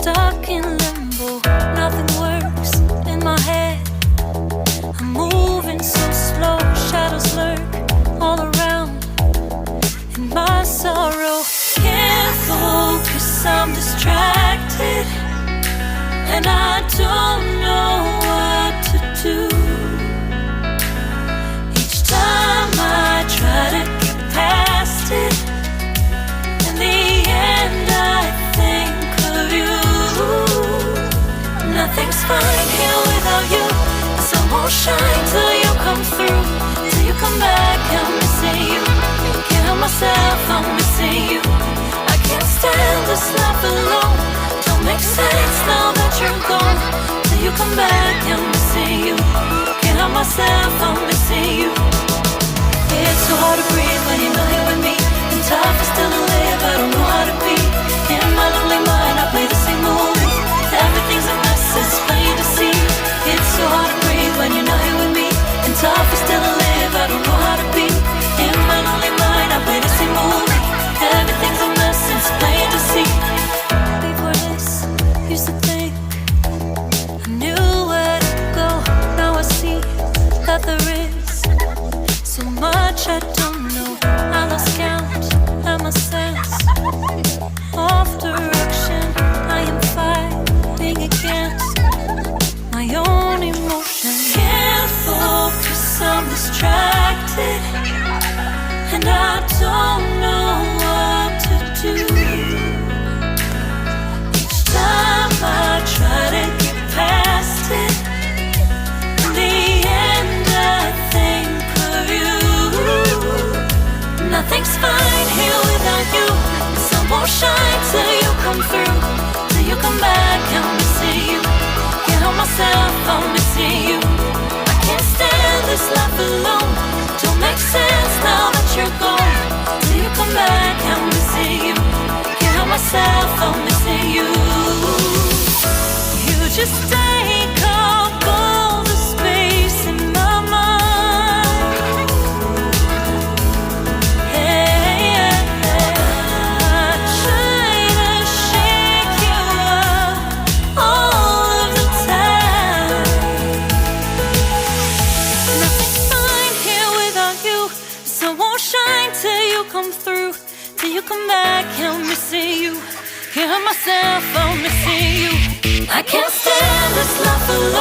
stuck in limbo. Nothing works in my head. I'm moving so slow. Shadows lurk all around. In my sorrow, can't focus, I'm distracted. And I don't know what to do. Each time I try to get past it, in the end I think of you. Nothing's fine here without you. The sun won't shine till you come through. Till you come back, I'm missing you. Can't help myself, I'm missing you. I can't stand this life alone. Don't make sense now that you're gone. Till you come back, I'm missing you. Can't help myself, I'm missing you. It's so hard to breathe when you're not here with me. And tough is still to live, I don't know how to be. In my lonely mind, I play the same movie. Everything's a mess, it's plain to see. It's so hard to breathe when you're not here with me. And tough is still to live, I don't know how to be. In my lonely mind, I play the same movie. Everything's a mess, it's plain to see. Before this, used to think I knew where to go. Now I see that there is so much I don't know. I lost count at my sense of direction. I am fighting against my own emotion. Can't focus, I'm distracted. And I don't know what to do. Each time I try to get past it, in the end I think of you. Nothing's fine here without you. The sun won't shine till you come through. Till you come back, I'm missing you. Can't help myself, I'm missing you. I can't stand this life alone. Don't make sense now that you're gone. Till you come back, I'm missing you. Can't help myself, I'm missing you. You just take up all the space in my mind. Hey, I try to shake you up all of the time. Nothing's fine here without you. The sun won't shine till you come through. Till you come back, I'm missing you. Can't help myself, I'm missing you. I can't stand this life alone.